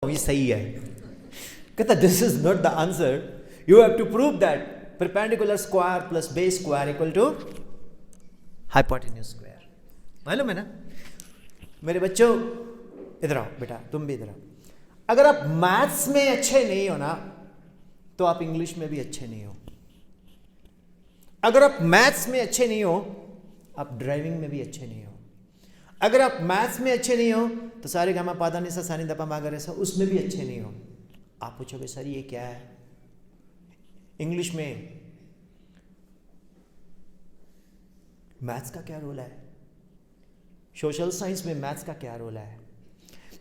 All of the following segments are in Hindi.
ये सही है। कहता this is not the answer, you have to prove that perpendicular square plus base square equal to hypotenuse square. मालूम है ना मेरे बच्चों? इधर आओ बेटा, तुम भी इधर आओ। अगर आप मैथ्स में अच्छे नहीं हो ना तो आप इंग्लिश में भी अच्छे नहीं हो। अगर आप मैथ्स में अच्छे नहीं हो आप ड्राइविंग में भी अच्छे नहीं हो। अगर आप मैथ्स में अच्छे नहीं हो तो सारे गामा पादा निसा सानी दपा मागा रेसा उसमें भी अच्छे नहीं हो। आप पूछोगे सर ये क्या है? इंग्लिश में मैथ्स का क्या रोल है? सोशल साइंस में मैथ्स का क्या रोल है?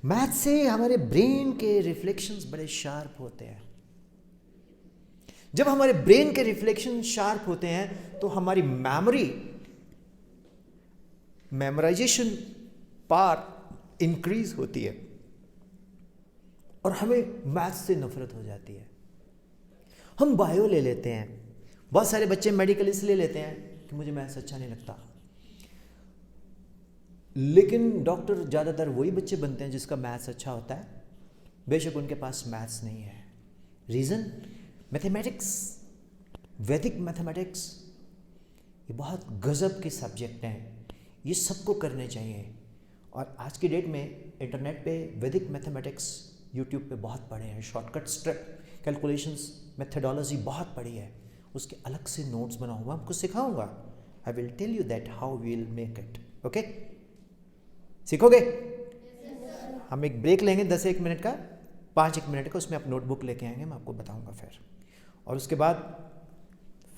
मैथ्स से हमारे ब्रेन के रिफ्लेक्शंस बड़े शार्प होते हैं। जब हमारे ब्रेन के रिफ्लेक्शन शार्प होते हैं तो हमारी मेमोराइजेशन पावर इंक्रीज होती है और हमें मैथ्स से नफरत हो जाती है। हम बायो ले लेते हैं, बहुत सारे बच्चे मेडिकल इसलिए लेते हैं कि मुझे मैथ्स अच्छा नहीं लगता, लेकिन डॉक्टर ज़्यादातर वही बच्चे बनते हैं जिसका मैथ्स अच्छा होता है, बेशक उनके पास मैथ्स नहीं है। रीज़न? मैथमेटिक्स, वैदिक मैथमेटिक्स ये बहुत गजब के सब्जेक्ट हैं, ये सबको करने चाहिए। और आज की डेट में इंटरनेट पे वैदिक मैथमेटिक्स यूट्यूब पे बहुत पढ़े हैं, शॉर्टकट स्टेप कैलकुलेशंस मेथडोलॉजी बहुत पढ़ी है, उसके अलग से नोट्स बनाऊंगा, आपको सिखाऊंगा। I will tell you that how we will make it. Okay, सीखोगे? हम एक ब्रेक लेंगे 10-1 मिनट का, 5-1 मिनट का, उसमें आप नोटबुक लेके आएंगे, मैं आपको बताऊंगा फिर। और उसके बाद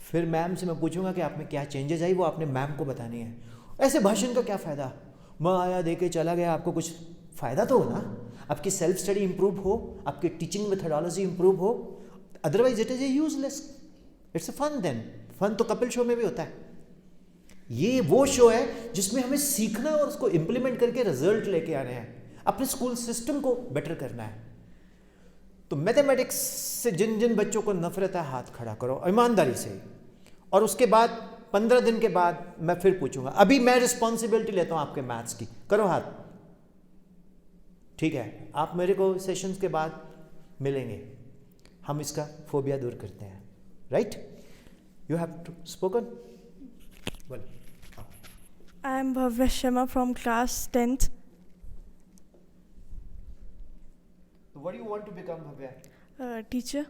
फिर मैम से मैं पूछूंगा कि आप में क्या चेंजेस आई, वो आपने मैम को बतानी है। ऐसे भाषण का क्या फ़ायदा? मैं आया दे के चला गया, आपको कुछ फ़ायदा तो हो ना, आपकी सेल्फ स्टडी इंप्रूव हो, आपकी टीचिंग मेथडोलॉजी इंप्रूव हो, otherwise it is a useless. It's a fun then. Fun तो कपिल शो में भी होता है। ये वो शो है जिसमें हमें सीखना और उसको इम्प्लीमेंट करके रिजल्ट लेके आने हैं, अपने स्कूल सिस्टम को बेटर करना है। तो मैथमेटिक्स से जिन जिन बच्चों को नफरत है हाथ खड़ा करो ईमानदारी से, और उसके बाद 15 दिन के बाद मैं फिर पूछूंगा। अभी मैं रिस्पॉन्सिबिलिटी लेता हूं आपके मैथ्स की, करो हाथ। ठीक है, आप मेरे को सेशंस के बाद मिलेंगे, हम इसका फोबिया दूर करते हैं। Right? You have to spoken. Well, I am Bhavya Sharma from class 10th. what do you want to become, Bhavya? Teacher.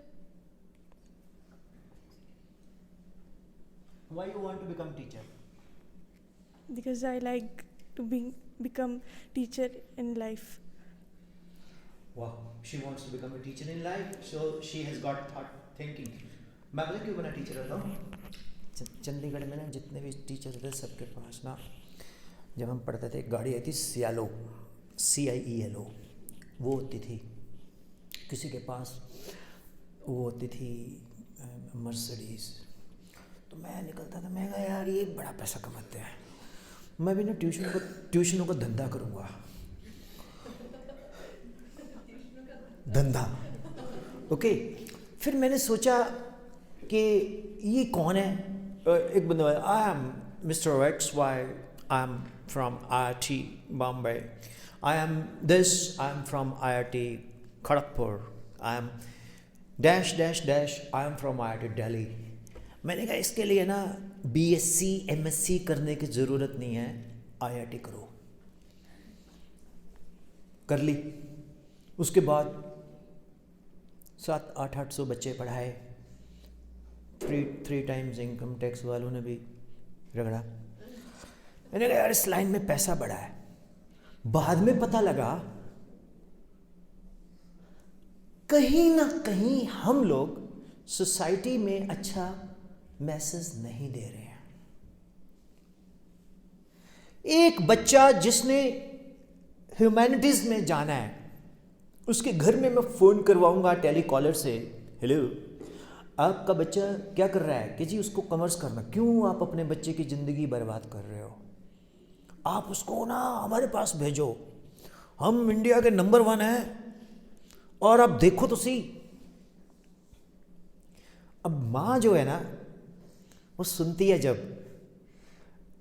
Why you want to become teacher? Because I like to become teacher in life. Wow, she wants to become a teacher in life, so she has got thought thinking. मैं पता क्यों बना टीचर होता हूँ? चंडीगढ़ में ना जितने भी टीचर थे सबके पास ना, जब हम पढ़ते थे एक गाड़ी आई थी सियालो, CIELO, वो होती थी। किसी के पास वो होती थी मर्सिडीज़। तो मैं निकलता था, मैं कहा यार ये बड़ा पैसा कमाते हैं, मैं भी ना ट्यूशनों का धंधा करूँगा। धंधा, ओके। फिर मैंने सोचा कि ये कौन है? एक बंदा, I am mister XY, I am from IIT Bombay, I am this, I am from IIT Kharagpur, I am dash dash dash, I am from IIT Delhi. मैंने कहा इसके लिए ना BSc MSc करने की ज़रूरत नहीं है, IIT करो। कर ली। उसके बाद 700-800 बच्चे पढ़ाए, 3 टाइम्स इनकम टैक्स वालों ने भी रगड़ा। मैंने कहा यार इस लाइन में पैसा बड़ा है। बाद में पता लगा कहीं ना कहीं हम लोग सोसाइटी में अच्छा मैसेज नहीं दे रहे हैं। एक बच्चा जिसने ह्यूमैनिटीज में जाना है, उसके घर में मैं फ़ोन करवाऊंगा टेलीकॉलर से, हेलो आपका बच्चा क्या कर रहा है? कि जी उसको कॉमर्स करना। क्यों आप अपने बच्चे की ज़िंदगी बर्बाद कर रहे हो? आप उसको ना हमारे पास भेजो, हम इंडिया के नंबर 1 हैं, और अब देखो तो सही। अब माँ जो है ना वो सुनती है जब,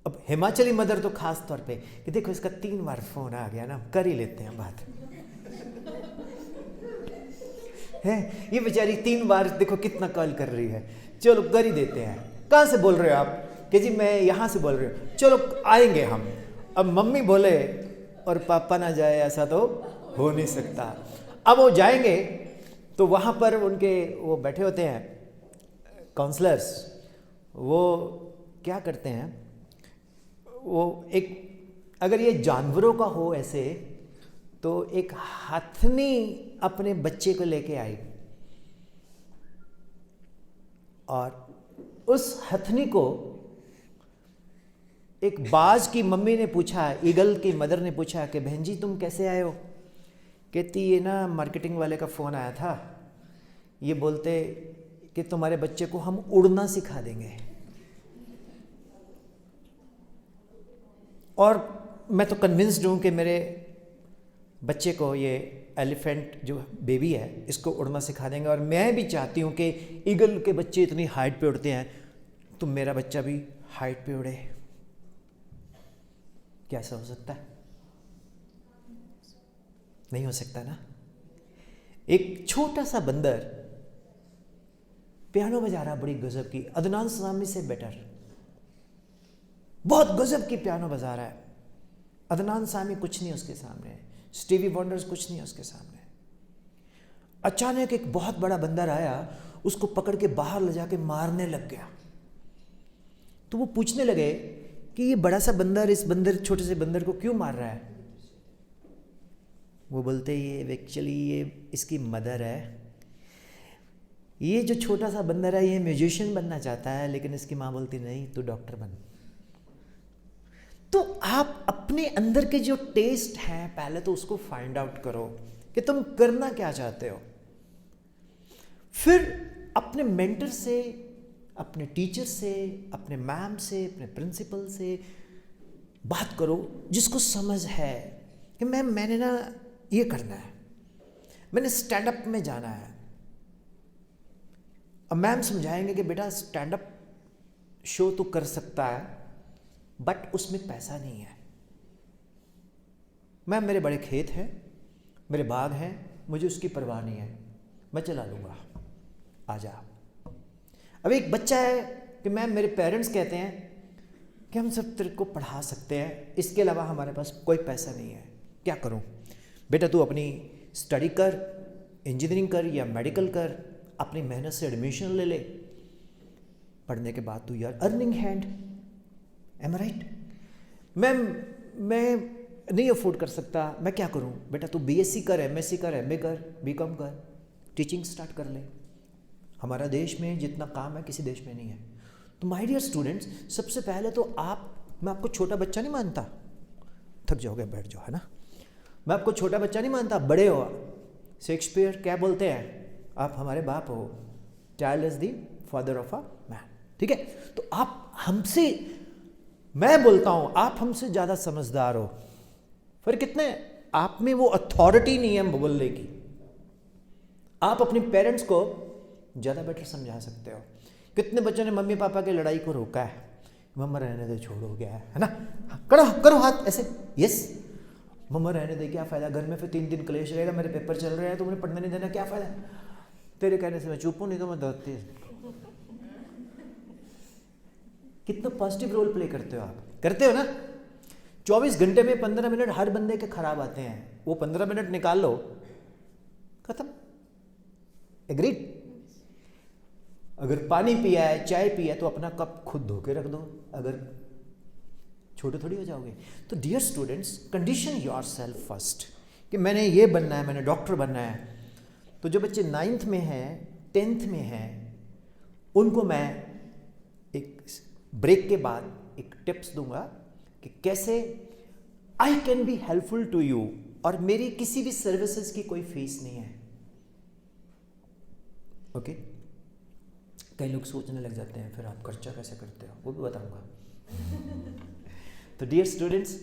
अब हिमाचली मदर तो खास तौर पे, कि देखो इसका 3 बार फ़ोन आ गया ना, कर ही लेते हैं बात। है। ये बेचारी 3 बार देखो कितना कॉल कर रही है। चलो कर ही देते हैं। कहाँ से बोल रहे हो आप? कि जी मैं यहाँ से बोल रही हूँ। चलो आएंगे हम। अब मम्मी बोले और पापा ना जाए, ऐसा तो हो नहीं सकता। अब वो जाएंगे तो वहाँ पर उनके वो बैठे होते हैं काउंसलर्स, वो क्या करते हैं, वो एक अगर ये जानवरों का हो ऐसे, तो एक हथनी अपने बच्चे को लेके आई और उस हथनी को एक बाज की मम्मी ने पूछा, ईगल की मदर ने पूछा कि बहन जी तुम कैसे आए हो? कहती ये ना मार्केटिंग वाले का फ़ोन आया था, ये बोलते कि तुम्हारे बच्चे को हम उड़ना सिखा देंगे। और मैं तो कन्विंस्ड हूँ कि मेरे बच्चे को ये एलिफेंट जो बेबी है इसको उड़ना सिखा देंगे। और मैं भी चाहती हूँ कि ईगल के बच्चे इतनी हाइट पे उड़ते हैं, तो मेरा बच्चा भी हाइट पे उड़े। क्या ऐसा हो सकता है? नहीं हो सकता ना। एक छोटा सा बंदर पियानो बजा रहा, बड़ी गजब की, अदनान सामी से बेटर, बहुत गजब की पियानो बजा रहा है। अदनान सामी कुछ नहीं उसके सामने, स्टीवी वंडर्स कुछ नहीं उसके सामने। अचानक एक बहुत बड़ा बंदर आया, उसको पकड़ के बाहर ले जाके मारने लग गया। तो वो पूछने लगे कि ये बड़ा सा बंदर इस छोटे से बंदर को क्यों मार रहा है? वो बोलते ये एक्चुअली ये इसकी मदर है। ये जो छोटा सा बंदर है ये म्यूजिशियन बनना चाहता है, लेकिन इसकी माँ बोलती नहीं तू डॉक्टर बन। तो आप अपने अंदर के जो टेस्ट हैं पहले तो उसको फाइंड आउट करो कि तुम करना क्या चाहते हो। फिर अपने मेंटर से, अपने टीचर से, अपने मैम से, अपने प्रिंसिपल से बात करो जिसको समझ है कि मैंने ना ये करना है, मैंने स्टैंड अप में जाना है। अब मैम समझाएंगे कि बेटा स्टैंड अप शो तो कर सकता है बट उसमें पैसा नहीं है। मैम मेरे बड़े खेत हैं, मेरे बाग हैं, मुझे उसकी परवाह नहीं है, मैं चला लूँगा, आ जा। अब एक बच्चा है कि मैम मेरे पेरेंट्स कहते हैं कि हम सब तेरे को पढ़ा सकते हैं, इसके अलावा हमारे पास कोई पैसा नहीं है, क्या करूं? बेटा तू अपनी स्टडी कर, इंजीनियरिंग कर या मेडिकल कर, अपनी मेहनत से एडमिशन ले ले, पढ़ने के बाद तू यार अर्निंग हैंड, एम आई राइट? मैम मैं नहीं अफोर्ड कर सकता, मैं क्या करूं? बेटा तू बीएससी कर, एमएससी कर, एमए कर, बीकॉम कर, टीचिंग स्टार्ट कर ले। हमारा देश में जितना काम है किसी देश में नहीं है। तो माय डियर स्टूडेंट्स, सबसे पहले तो मैं आपको छोटा बच्चा नहीं मानता, थक जाओगे बैठ जाओ, है ना। मैं आपको छोटा बच्चा नहीं मानता, बड़े हो। शेक्सपियर क्या बोलते हैं? आप हमारे बाप हो, child is the father of a man. ठीक है, तो आप हमसे, मैं बोलता हूं आप हमसे ज़्यादा समझदार हो। फिर कितने आप में वो अथॉरिटी नहीं है बोलने की। आप अपने पेरेंट्स को ज़्यादा बेटर समझा सकते हो। कितने बच्चों ने मम्मी पापा की लड़ाई को रोका है, मम्मा रहने दे, छोड़ो गया है ना, करो हाथ ऐसे, यस मम्मा रहने दे, क्या फ़ायदा, घर में फिर 3 दिन कलेश रहेगा, मेरे पेपर चल रहे हैं तो मुझे पढ़ने नहीं देना, क्या फ़ायदा, तेरे कहने से मैं चुप हूँ, नहीं तो मैं दौड़ती। कितना पॉजिटिव रोल प्ले करते हो आप, करते हो ना। 24 घंटे में 15 मिनट हर बंदे के खराब आते हैं, वो 15 मिनट निकाल लो, खत्म। एग्रीड? अगर पानी पिया है, चाय पिया है, तो अपना कप खुद धो के रख दो, अगर छोटे थोड़ी हो जाओगे। तो dear students, condition yourself first कि मैंने ये बनना है, मैंने डॉक्टर बनना है। तो जो बच्चे 9th में हैं, 10th में हैं, उनको मैं एक ब्रेक के बाद एक टिप्स दूंगा कि कैसे I can be helpful to you, और मेरी किसी भी सर्विसेज की कोई फीस नहीं है। ओके? कई लोग सोचने लग जाते हैं फिर आप खर्चा कैसे करते हो, वो भी बताऊंगा। तो डियर स्टूडेंट्स,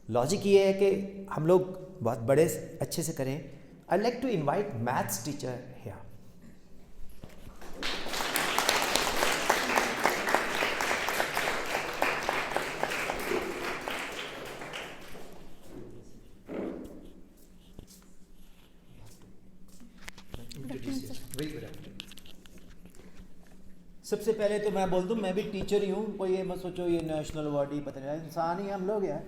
लॉजिक ये है कि हम लोग बहुत बड़े अच्छे से करें। I like to invite maths teacher here. Introduce very good afternoon. सबसे पहले तो मैं बोल दूं, मैं भी टीचर ही हूँ, कोई ये मत सोचो ये नेशनल अवार्ड ही पता नहीं, इंसान ही हम लोग यार।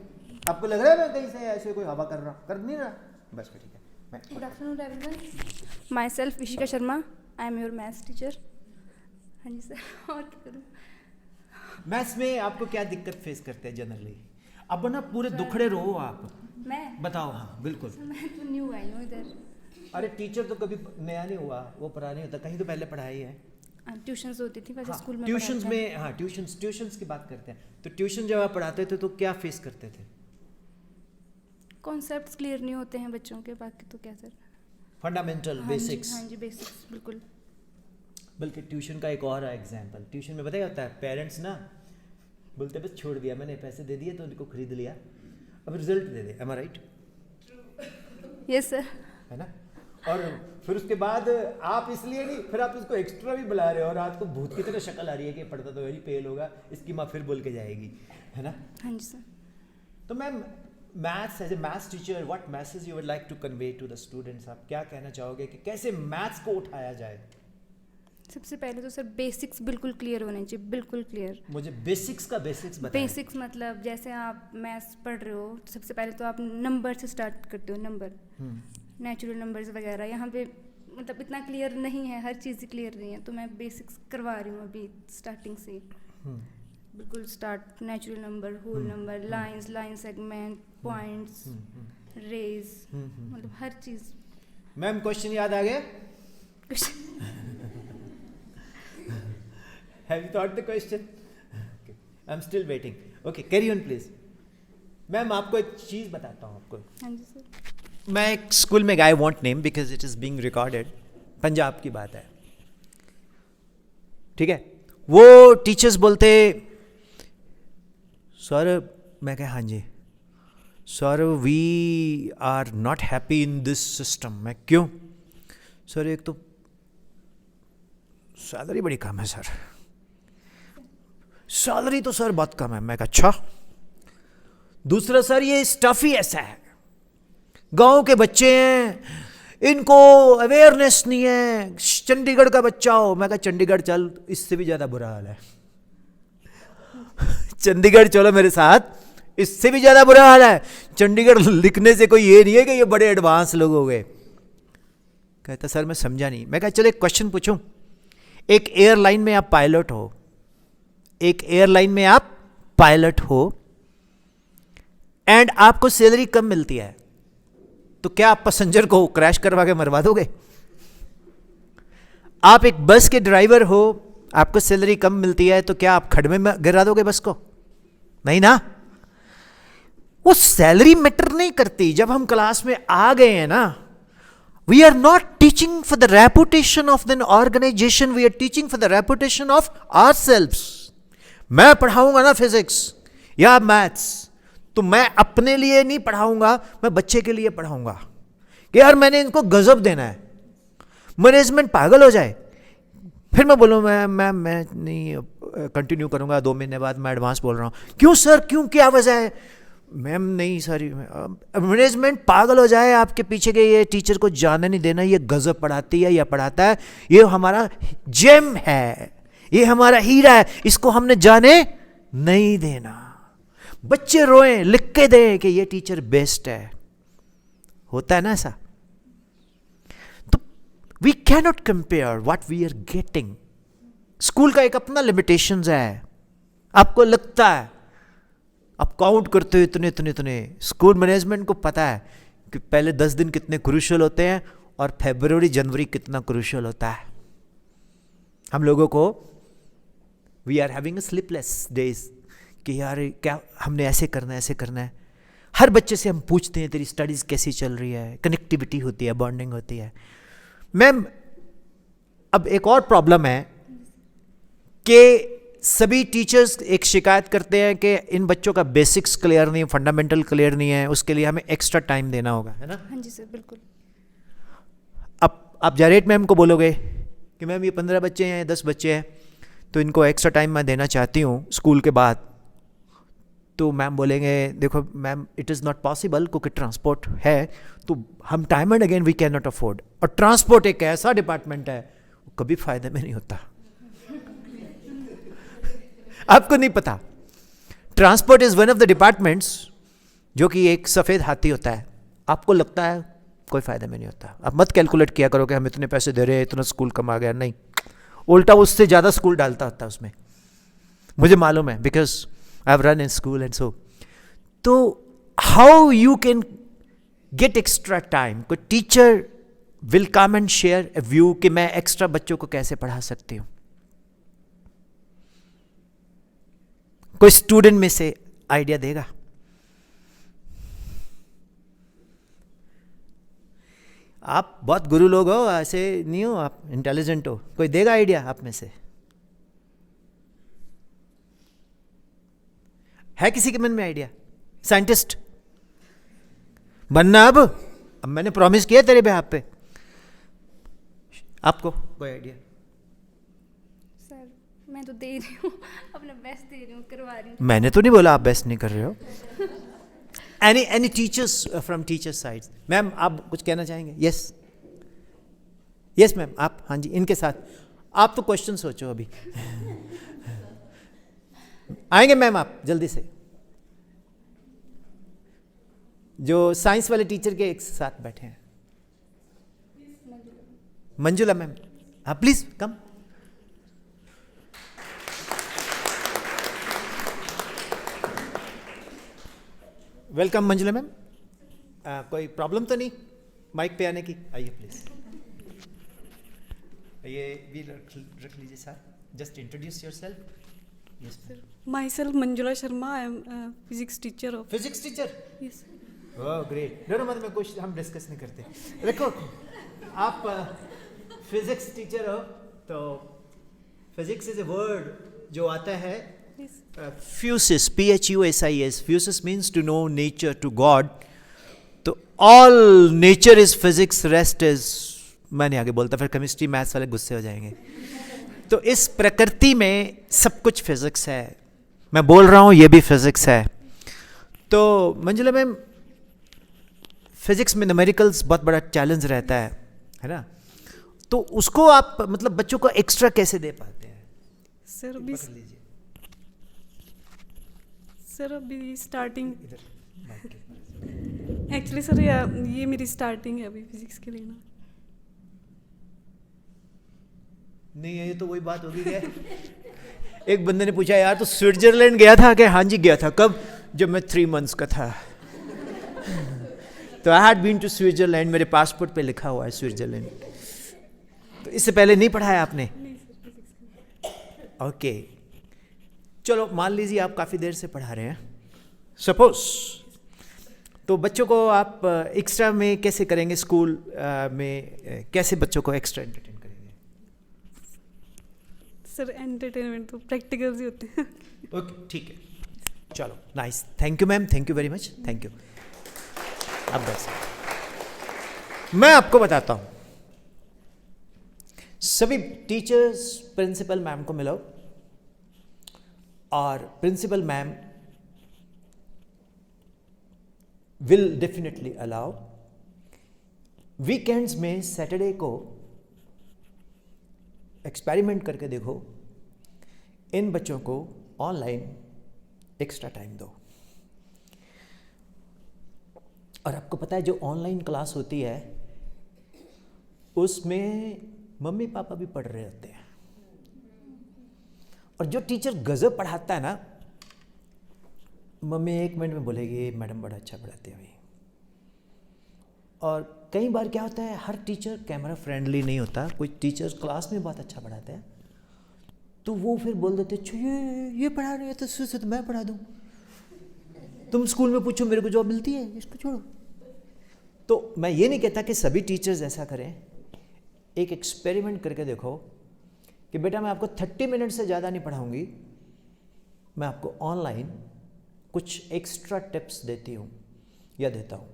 आपको लग रहा है मैं कहीं से ऐसे कोई हवा कर नहीं रहा? बस फिर ठीक है। मैं Good afternoon, everyone. Myself Vishika Sharma. I am your maths teacher. हाँ जी सर, और क्या करूँ? मैथ्स में आपको क्या दिक्कत फेस करते हैं जनरली? अब ना पूरे दुखड़े रहो आप, मैं बताओ। हाँ बिल्कुल। मैं तो न्यू आई हूँ इधर। अरे टीचर तो कभी नया नहीं हुआ, वो पुरानी होता, कहीं तो पहले पढ़ाई है। ट्यूशंस होती थी वैसे स्कूल में। ट्यूशंस में, हाँ ट्यूशंस की बात करते हैं। तो ट्यूशन जब आप पढ़ाते थे तो क्या फेस करते थे? कॉन्सेप्ट्स क्लियर नहीं होते हैं बच्चों के, बाकी तो क्या सर। Fundamental basics. हाँ जी बेसिक्स बिल्कुल। बल्कि ट्यूशन का एक और एग्जांपल, ट्यूशन में पता क्या होता है, पेरेंट्स ना बोलते बस छोड़ दिया मैंने, पैसे दे दिए तो उनको खरीद लिया, अब रिजल्ट दे दे। एम आई राइट? Yes sir. है ना? और फिर उसके बाद आप इसलिए नहीं, फिर आप उसको एक्स्ट्रा भी बुला रहे हो और रात को भूत की तरह शक्ल आ रही है कि पढ़ता तो वही फेल होगा, इसकी माँ फिर बोल के जाएगी, है ना? हाँ जी सर। तो ma'am maths, as a maths teacher, what message you would like to convey to the students? आप क्या कहना चाहोगे कि कैसे मैथ्स को उठाया जाए? सबसे पहले तो सर बेसिक्स बिल्कुल क्लियर होने चाहिए, बिल्कुल क्लियर। मुझे बेसिक्स का बेसिक्स बताएं। बेसिक्स मतलब जैसे आप मैथ्स पढ़ रहे हो तो सबसे पहले तो आप नंबर से स्टार्ट करते हो, नंबर, नेचुरल नंबर्स वगैरह। यहाँ पे मतलब इतना क्लियर नहीं है, हर चीज़ क्लियर नहीं है, तो मैं बेसिक्स करवा रही हूँ अभी स्टार्टिंग से। बिल्कुल start, natural number, whole number, lines, line segment, points, rays, मतलब हर चीज़। मैम क्वेश्चन याद आ गया? Have you thought the question? Okay. I'm still waiting. Okay, carry on please. Ma'am आपको एक चीज़ बताता हूँ आपको। हाँ जी सर। मैं एक स्कूल में गया, want name because it is being recorded, Punjab की बात है, ठीक है? वो टीचर्स बोलते सर, मैं कहा हाँ जी sir, we are not happy in this system. मैं क्यों? सर एक तो सैलरी बड़ी कम है सर, सैलरी तो सर बहुत कम है। मैं कहा अच्छा। दूसरा सर ये स्टफ ही ऐसा है, गांव के बच्चे हैं, इनको अवेयरनेस नहीं है, चंडीगढ़ का बच्चा हो। मैं कहा चंडीगढ़ चल, इससे भी ज़्यादा बुरा हाल है। चंडीगढ़ चलो मेरे साथ, इससे भी ज़्यादा बुरा हाल है। चंडीगढ़ लिखने से कोई ये नहीं है कि ये बड़े एडवांस लोग हो गए। कहता सर मैं समझा नहीं। मैं कहा चलो एक क्वेश्चन पूछूं, एक एयरलाइन में आप पायलट हो, एक एयरलाइन में आप पायलट हो एंड आपको सैलरी कम मिलती है, तो क्या आप पैसेंजर को क्रैश करवा के मरवा दोगे? आप एक बस के ड्राइवर हो, आपको सैलरी कम मिलती है, तो क्या आप खड्डे में गिरा दोगे बस को? नहीं ना। वो सैलरी मैटर नहीं करती। जब हम क्लास में आ गए हैं ना, we are not teaching for the reputation of an organization, we are teaching for the reputation of ourselves. मैं पढ़ाऊंगा ना फिजिक्स या मैथ्स, तो मैं अपने लिए नहीं पढ़ाऊंगा, मैं बच्चे के लिए पढ़ाऊंगा कि यार मैंने इनको गजब देना है, मैनेजमेंट पागल हो जाए। फिर मैं बोलूँ मैं नहीं कंटिन्यू करूंगा, 2 महीने बाद मैं एडवांस बोल रहा हूँ। क्यों सर, क्यों, क्या वजह है? मैम नहीं सर, मैनेजमेंट पागल हो जाए, आपके पीछे के ये टीचर को जाने नहीं देना, ये गजब पढ़ाती है या पढ़ाता है, ये हमारा जेम है, ये हमारा हीरा है, इसको हमने जाने नहीं देना। बच्चे रोएं, लिख के दें कि ये टीचर बेस्ट है। होता है ना ऐसा? तो we can not compare what we are getting. School का एक अपना लिमिटेशंस है। आपको लगता है आप काउंट करते हो इतने इतने इतने, स्कूल मैनेजमेंट को पता है कि पहले 10 दिन कितने क्रूशियल होते हैं और फरवरी जनवरी कितना क्रूशियल होता है। हम लोगों को we are having sleepless days कि यार क्या हमने ऐसे करना है, ऐसे करना है। हर बच्चे से हम पूछते हैं तेरी स्टडीज़ कैसी चल रही है, कनेक्टिविटी होती है, बॉन्डिंग होती है। मैम अब एक और प्रॉब्लम है कि सभी टीचर्स एक शिकायत करते हैं कि इन बच्चों का बेसिक्स क्लियर नहीं, फंडामेंटल क्लियर नहीं है, उसके लिए हमें एक्स्ट्रा टाइम देना होगा, है ना? हाँ जी सर बिल्कुल। अब आप डायरेक्ट मैम को बोलोगे कि मैम ये 15 बच्चे हैं, 10 बच्चे हैं, तो इनको एक्स्ट्रा टाइम मैं देना चाहती हूँ स्कूल के बाद, तो मैम बोलेंगे देखो ma'am it is not possible, क्योंकि ट्रांसपोर्ट है, तो हम time and again we can not afford. और ट्रांसपोर्ट एक ऐसा डिपार्टमेंट है कभी फायदे में नहीं होता। आपको नहीं पता, transport is one of the departments जो कि एक सफ़ेद हाथी होता है। आपको लगता है कोई फायदे में नहीं होता। आप मत कैलकुलेट किया करो कि हम इतने पैसे दे रहे हैं, इतना स्कूल कमा गया, नहीं, उल्टा उससे ज़्यादा स्कूल डालता होता है उसमें, मुझे मालूम है, because I have run in school and so. तो how you can get extra time? कोई teacher will come and share a view कि मैं एक्स्ट्रा बच्चों को कैसे पढ़ा सकती हूँ। कोई स्टूडेंट में से आइडिया देगा? आप बहुत गुरु लोग हो, ऐसे नहीं हो, आप इंटेलिजेंट हो, कोई देगा आइडिया आप में से? है किसी के मन में आइडिया? साइंटिस्ट बनना? अब मैंने प्रॉमिस किया तेरे बेहाफ पे। आपको कोई आइडिया? सर मैं तो दे रही हूँ, अपना बेस्ट दे रही हूँ, करवा रही हूँ। मैंने तो नहीं बोला आप बेस्ट नहीं कर रहे हो। Any teachers from teachers side? Ma'am आप कुछ कहना चाहेंगे? यस मैम, आप, हाँ जी, इनके साथ आप तो क्वेश्चन सोचो अभी। आएंगे मैम आप जल्दी से, जो साइंस वाले टीचर के एक साथ बैठे हैं। मंजुला मैम, हाँ please come. Welcome Manjula ma'am. कोई प्रॉब्लम तो नहीं माइक पे आने की? आइए प्लीज, ये भी रख लीजिए sir. Just introduce yourself. Yes sir. Myself Manjula Sharma. I am a physics teacher of. Physics teacher? Yes. Oh great. No मतलब मैं कुछ हम डिस्कस नहीं करते। देखो आप फिजिक्स टीचर हो, तो फिजिक्स इज ए वर्ड जो आता है Yes. Physis, PHUSIS। Physis means to know nature, to god. तो all nature is physics, rest is, मैं नहीं आगे बोलता, फिर केमिस्ट्री मैथ्स वाले गुस्से हो जाएंगे। तो इस प्रकृति में सब कुछ फिजिक्स है, मैं बोल रहा हूँ ये भी फिजिक्स है। तो मंजुला मैम, फिजिक्स में न्यूमेरिकल्स बहुत बड़ा चैलेंज रहता है ना? तो उसको आप मतलब बच्चों को एक्स्ट्रा कैसे दे पाते हैं? Sir, अभी पकड़ लीजिए सर अभी स्टार्टिंग, इधर माइक के पास। एक्चुअली सर ये मेरी स्टार्टिंग है अभी फिजिक्स के लेना। नहीं ये तो वही बात होगी क्या? एक बंदे ने पूछा यार तो स्विट्जरलैंड गया था क्या? हाँ जी गया था। कब? जब मैं 3 months का था। तो I had been to Switzerland, मेरे पासपोर्ट पे लिखा हुआ है स्विट्जरलैंड। तो इससे पहले नहीं पढ़ा है आपने? ओके चलो मान लीजिए आप काफ़ी देर से पढ़ा रहे हैं, सपोज, तो बच्चों को आप एक्स्ट्रा में कैसे करेंगे? स्कूल में कैसे बच्चों को एक्स्ट्रा एंटरटेन करेंगे? सर एंटरटेनमेंट तो प्रैक्टिकल्स ही होते हैं। ओके ठीक है, चलो nice, thank you ma'am, thank you very much, thank you. अब बस मैं आपको बताता हूँ, सभी टीचर्स प्रिंसिपल मैम को मिलो और principal ma'am will definitely allow weekends में सैटरडे को एक्सपेरिमेंट करके देखो, इन बच्चों को ऑनलाइन एक्स्ट्रा टाइम दो। और आपको पता है जो ऑनलाइन क्लास होती है उसमें मम्मी पापा भी पढ़ रहे होते हैं, और जो टीचर गजब पढ़ाता है ना, मम्मी 1 मिनट में बोलेगी मैडम बड़ा अच्छा पढ़ाते हैं भाई। और कई बार क्या होता है, हर टीचर कैमरा फ्रेंडली नहीं होता। कोई टीचर क्लास में बहुत अच्छा पढ़ाते हैं तो वो फिर बोल देते अच्छा ये पढ़ा रहे हैं तो इससे तो मैं पढ़ा दूँ, तुम स्कूल में पूछो मेरे को जॉब मिलती है, इसको छोड़ो। तो मैं ये नहीं कहता कि सभी टीचर्स ऐसा करें, एक एक्सपेरिमेंट करके देखो कि बेटा मैं आपको 30 मिनट से ज़्यादा नहीं पढ़ाऊंगी, मैं आपको ऑनलाइन कुछ एक्स्ट्रा टिप्स देती हूँ या देता हूँ।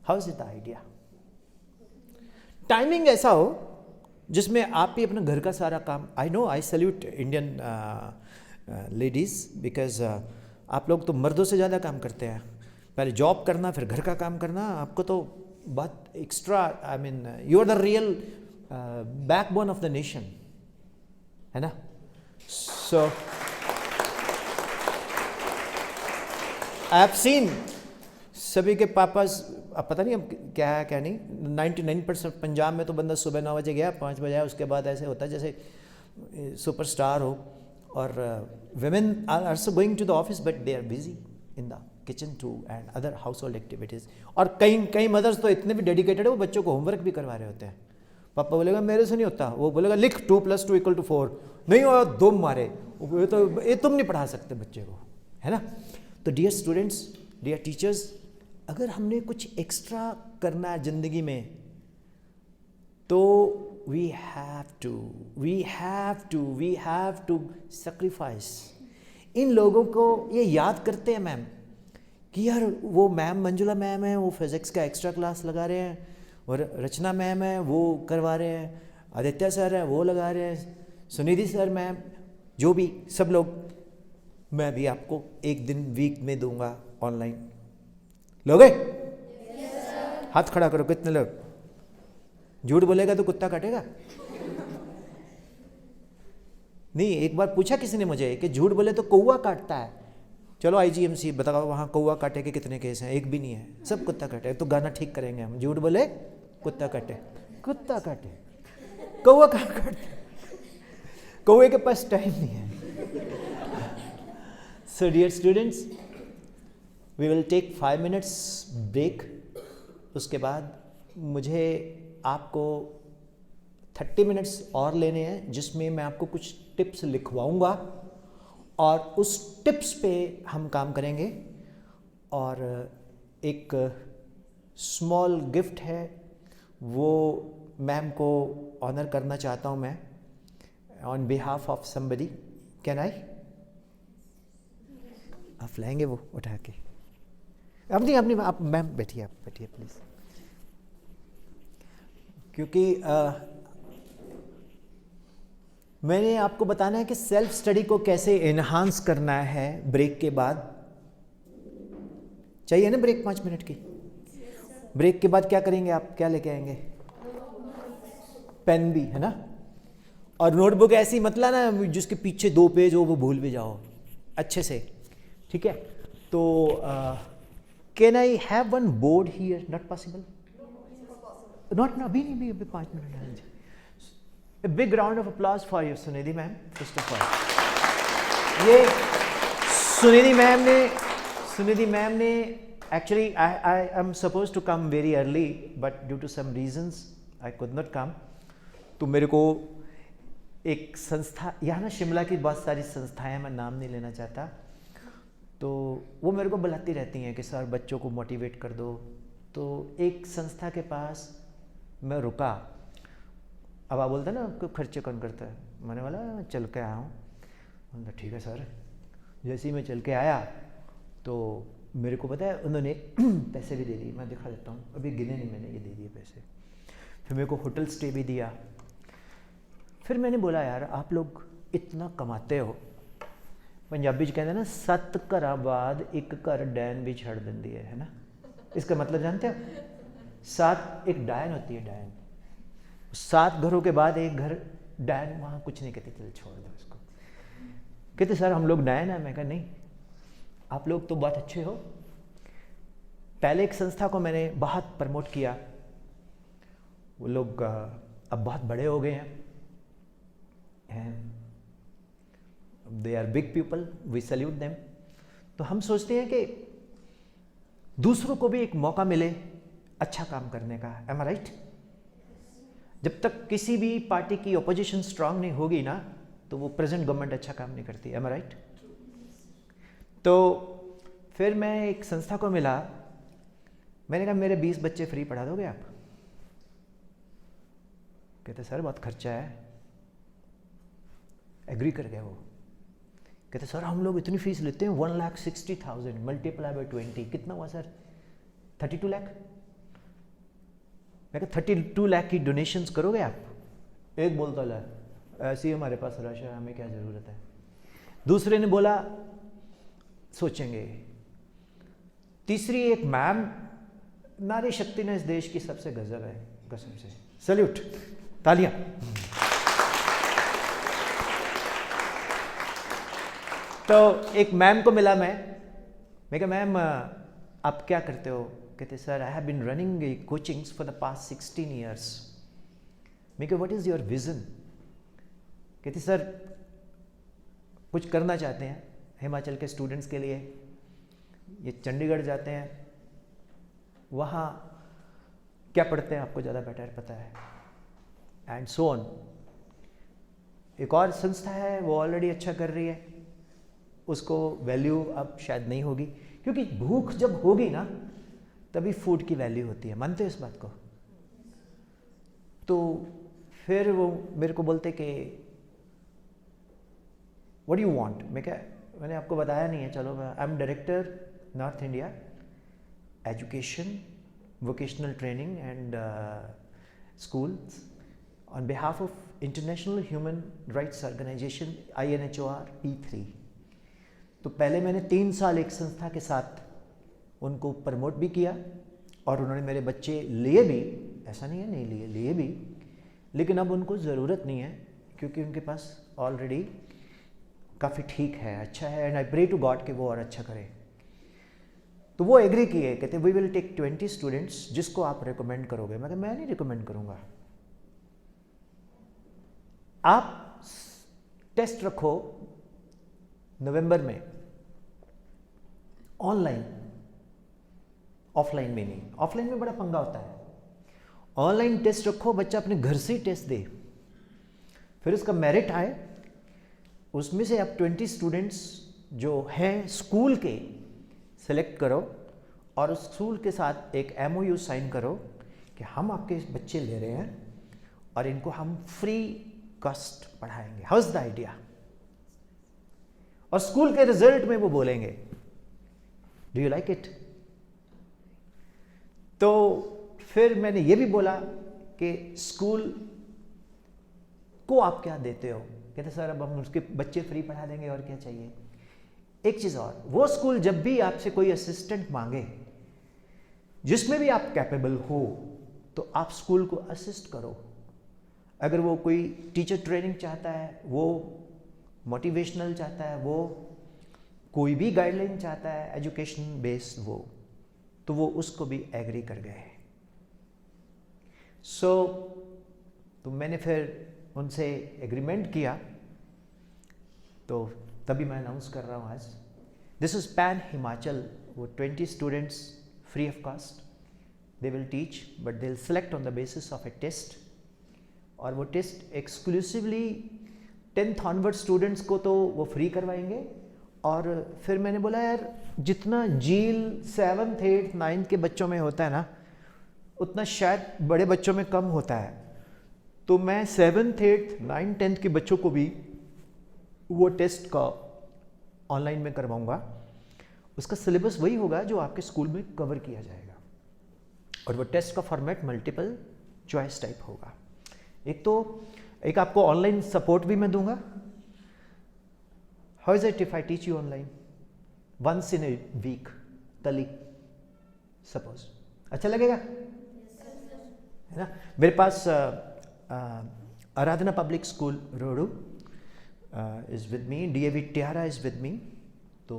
How is it the idea? Timing ऐसा हो जिसमें आप भी अपना घर का सारा काम, I know I salute Indian ladies because आप लोग तो मर्दों से ज़्यादा काम करते हैं, पहले जॉब करना फिर घर का काम करना, आपको तो बहुत extra, I mean you are the real backbone of the nation, है ना. सो आई हैव सीन सभी के पापा, अब पता नहीं अब क्या है क्या नहीं. 99% पंजाब में तो बंदा सुबह 9 बजे गया, 5 बजे आया, उसके बाद ऐसे होता है जैसे सुपरस्टार हो. और women are also going to the office but they are busy in the kitchen too and other household activities. और कई मदर्स तो इतने भी डेडिकेटेड है, वो बच्चों को होमवर्क भी करवा रहे होते हैं. पापा बोलेगा मेरे से नहीं होता, वो बोलेगा लिख 2 + 2 = 4, नहीं हो दो मारे, ये तुम नहीं पढ़ा सकते बच्चे को, है ना. तो डियर स्टूडेंट्स, डियर टीचर्स, अगर हमने कुछ एक्स्ट्रा करना है ज़िंदगी में तो we have to sacrifice. इन लोगों को ये याद करते हैं मैम कि यार वो मैम मंजुला मैम है, वो फिज़िक्स का एक्स्ट्रा क्लास लगा रहे हैं, और रचना मैम है वो करवा रहे हैं, आदित्य सर है वो लगा रहे हैं, सुनिधि सर मैम, जो भी सब लोग. मैं भी आपको एक दिन वीक में दूंगा ऑनलाइन. लोगे? हाथ खड़ा करो, कितने लोग? झूठ बोलेगा तो कुत्ता काटेगा? नहीं, एक बार पूछा किसी ने मुझे कि झूठ बोले तो कौवा काटता है. चलो IGMC बताओ, वहाँ कौवा काटे के कितने केस हैं? एक भी नहीं है, सब कुत्ता काटे. तो गाना ठीक करेंगे हम, झूठ बोले कुत्ता काटे, कुत्ता काटे, कौवा कहाँ काटे? कौवे के पास टाइम नहीं है. So dear students, we will take 5 minutes break. उसके बाद मुझे आपको 30 minutes और लेने हैं, जिसमें मैं आपको कुछ टिप्स लिखवाऊंगा और उस टिप्स पे हम काम करेंगे. और एक स्मॉल गिफ्ट है, वो मैम को ऑनर करना चाहता हूं मैं on behalf of somebody. Can I? आप लाएंगे वो उठा के? अपनी आप मैम बैठिए, आप बैठिए प्लीज़. क्योंकि मैंने आपको बताना है कि सेल्फ स्टडी को कैसे एनहांस करना है ब्रेक के बाद. चाहिए ना ब्रेक 5 मिनट की? ब्रेक के बाद क्या करेंगे आप? क्या लेके आएंगे? पेन भी, है ना. और नोटबुक ऐसी मत लाना जिसके पीछे 2 पेज हो, वो भूल भी जाओ अच्छे से, ठीक है. तो can I have one board here? Not possible? Not ना, अभी नहीं, अभी 5 मिनट है. A big round of applause for you, Sunidhi ma'am. First of all, ये सुनिधि मैम ने actually I am supposed to come very early, but due to some reasons I could not come. तो मेरे को एक संस्था, यहाँ ना शिमला की बहुत सारी संस्थाएं, मैं नाम नहीं लेना चाहता, तो वो मेरे को बुलाती रहती हैं कि सर बच्चों को मोटिवेट कर दो. तो एक संस्था के पास मैं रुका. अब आप बोलते हैं ना आपको खर्चे कौन करता है, मैंने बोला चल के आया हूँ. बोला ठीक है सर. जैसे ही मैं चल के आया तो मेरे को पता है उन्होंने पैसे भी दे दिए. मैं दिखा देता हूँ, अभी गिने नहीं मैंने, ये दे दिए पैसे. फिर मेरे को होटल स्टे भी दिया. फिर मैंने बोला यार आप लोग इतना कमाते हो, पंजाबी च कहते हैं ना 7 घरां बाद एक घर डैन भी छड़ देंदी है ना. इसका मतलब जानते हो? 7 एक डायन होती है, डायन. 7 घरों के बाद एक घर डायन, वहाँ कुछ नहीं कहते, चल छोड़ दो इसको. कहते सर हम लोग डायन हैं. मैं कहा नहीं, आप लोग तो बहुत अच्छे हो. पहले एक संस्था को मैंने बहुत प्रमोट किया, वो लोग अब बहुत बड़े हो गए हैं, they are big people, we salute them. तो हम सोचते हैं कि दूसरों को भी एक मौका मिले अच्छा काम करने का. एम आई राइट? जब तक किसी भी पार्टी की अपोजिशन स्ट्रांग नहीं होगी ना, तो वो प्रेजेंट गवर्नमेंट अच्छा काम नहीं करती. एम आई राइट? तो फिर मैं एक संस्था को मिला, मैंने कहा मेरे 20 बच्चे फ्री पढ़ा दोगे आप? कहते सर बहुत खर्चा है. एग्री कर गया वो. कहते सर हम लोग इतनी फीस लेते हैं 1,60,000 मल्टीप्लाई बाय 20, कितना हुआ सर? 32 लाख. मैं कहा 32 लाख की डोनेशंस करोगे आप? एक बोलता ला ऐसे ही हमारे पास रश है, हमें क्या ज़रूरत है. दूसरे ने बोला सोचेंगे. तीसरी एक मैम, नारी शक्ति ने इस देश की सबसे गजब है, कसम से सल्यूट, तालियां। तो एक मैम को मिला, मैं कहा मैम आप क्या करते हो? कहते sir I have been running coachings for the past 16 years. मैं कहा व्हाट इज़ योर विज़न? कहते सर कुछ करना चाहते हैं हिमाचल के स्टूडेंट्स के लिए, ये चंडीगढ़ जाते हैं, वहाँ क्या पढ़ते हैं आपको ज़्यादा बेटर पता है, एंड सो ऑन। एक और संस्था है वो ऑलरेडी अच्छा कर रही है, उसको वैल्यू अब शायद नहीं होगी, क्योंकि भूख जब होगी ना तभी फूड की वैल्यू होती है। मानते हो इस बात को? तो फिर वो मेरे को बोलते कि व्हाट डू यू वांट? मैंने आपको बताया नहीं है, चलो मैं I am director north India education vocational training and schools on behalf of International Human Rights Organization INHOR P3। तो पहले मैंने 3 साल एक संस्था के साथ उनको प्रमोट भी किया और उन्होंने मेरे बच्चे लिए भी, ऐसा नहीं है नहीं लिए भी, लेकिन अब उनको ज़रूरत नहीं है क्योंकि उनके पास ऑलरेडी काफ़ी ठीक है, अच्छा है, and I pray to God कि वो और अच्छा करे। तो वो एग्री किए, कहते वी विल टेक 20 स्टूडेंट्स जिसको आप रिकमेंड करोगे। मैं नहीं रिकमेंड करूँगा, आप टेस्ट रखो नवंबर में, ऑनलाइन, ऑफलाइन में नहीं। ऑफलाइन में बड़ा पंगा होता है, ऑनलाइन टेस्ट रखो, बच्चा अपने घर से ही टेस्ट दे, फिर उसका मेरिट आए, उसमें से आप 20 स्टूडेंट्स जो हैं स्कूल के सेलेक्ट करो और उस स्कूल के साथ एक MOU साइन करो कि हम आपके बच्चे ले रहे हैं और इनको हम फ्री कॉस्ट पढ़ाएंगे। How is the idea? और स्कूल के रिजल्ट में वो बोलेंगे डू यू लाइक इट? तो फिर मैंने ये भी बोला कि स्कूल को आप क्या देते हो? कहते सर अब हम उसके बच्चे फ्री पढ़ा देंगे और क्या चाहिए। एक चीज और, वो स्कूल जब भी आपसे कोई असिस्टेंट मांगे जिसमें भी आप कैपेबल हो तो आप स्कूल को असिस्ट करो। अगर वो कोई टीचर ट्रेनिंग चाहता है, वो मोटिवेशनल चाहता है, वो कोई भी गाइडलाइन चाहता है एजुकेशन बेस्ड, वो तो वो उसको भी एग्री कर गए। तो मैंने फिर उनसे एग्रीमेंट किया, तो तभी मैं अनाउंस कर रहा हूँ आज। दिस इज पैन हिमाचल, वो 20 students free of cost they will teach, but they will select on the basis of a test, और वो test exclusively 10th onward students को तो वो फ्री करवाएंगे। और फिर मैंने बोला यार जितना जील 7th 8th 9th के बच्चों में होता है ना, उतना शायद बड़े बच्चों में कम होता है, तो मैं 7th 8th 9th 10th के बच्चों को भी वो टेस्ट का ऑनलाइन में करवाऊंगा। उसका सिलेबस वही होगा जो आपके स्कूल में कवर किया जाएगा, और वो टेस्ट का फॉर्मेट मल्टीपल चॉइस टाइप होगा। एक आपको ऑनलाइन सपोर्ट भी मैं दूंगा। How is it if I teach you online once in a week, कल सपोज, अच्छा लगेगा? है ना? मेरे पास आराधना पब्लिक स्कूल रोडू is with me, DAV Tiara is with me, तो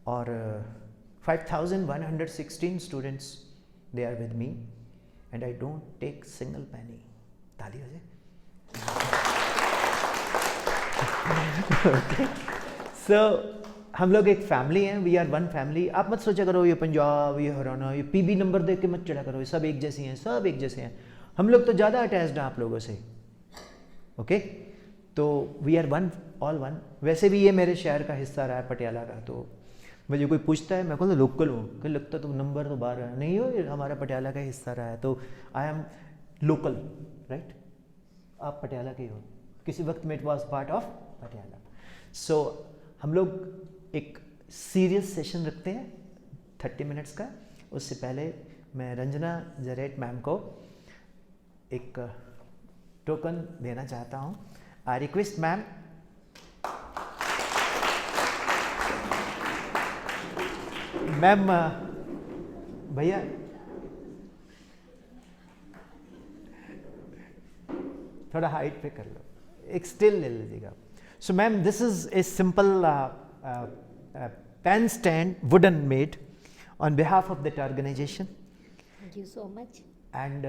और 5116 students they are with me and I don't take single penny। ताली हो जाए। So हम लोग एक फैमिली हैं, वी आर वन फैमिली। आप मत सोचा करो ये पंजाब, ये हरियाणा, ये PB नंबर देख के मत चढ़ा करो, ये सब एक जैसी हैं, सब एक जैसे हैं। हम लोग तो ज़्यादा अटैच्ड हैं आप लोगों से, ओके? तो we are one, all one. वैसे भी ये मेरे शहर का हिस्सा रहा है, पटियाला का, तो मुझे कोई पूछता है मैं कहता लोकल हूँ, कि लगता तो नंबर तो बाहर है, नहीं हो, ये हमारा पटियाला का हिस्सा रहा है, तो आई एम लोकल, राइट? आप पटियाला के हो, किसी वक्त में it was part of Patiala. So हम लोग एक सीरियस सेशन रखते हैं 30 मिनट्स का। उससे पहले मैं रंजना जरेट मैम को एक टोकन देना चाहता हूँ। आई रिक्वेस्ट मैम, मैम भैया थोड़ा हाइट पे कर लो, एक स्टिल ले लीजिएगा. So ma'am, this is a simple pen stand wooden made on behalf of that organisation. Thank you so much. And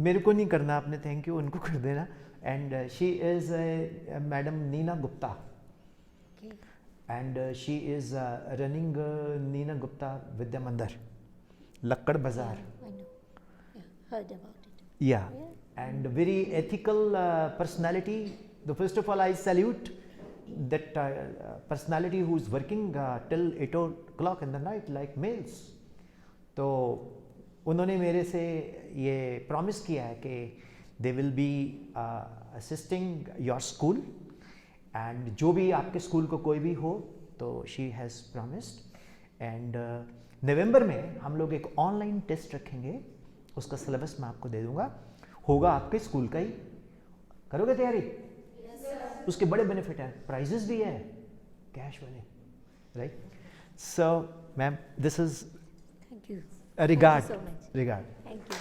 मेरे को नहीं करना, आपने थैंक यू उनको कर देना. And she is madam Neena Gupta, Okay. and she is running Neena Gupta Vidya Mandir, Lakkad Bazaar. I know. Yeah, heard about it. Yeah, and very ethical personality. The first of all, I salute that personality who is working till 8 o'clock in the night like males. तो उन्होंने मेरे से ये प्रॉमिस किया है कि they will be assisting your school. And जो भी आपके स्कूल को कोई भी हो तो she has promised. And November में हम लोग एक ऑनलाइन टेस्ट रखेंगे, उसका सिलेबस मैं आपको दे दूंगा, होगा आपके स्कूल का ही. करोगे तैयारी? उसके बड़े बेनिफिट हैं, प्राइजेस भी है कैश वाले, right. So ma'am, this is Thank you. Regard Thank you so much. Regard. Thank you.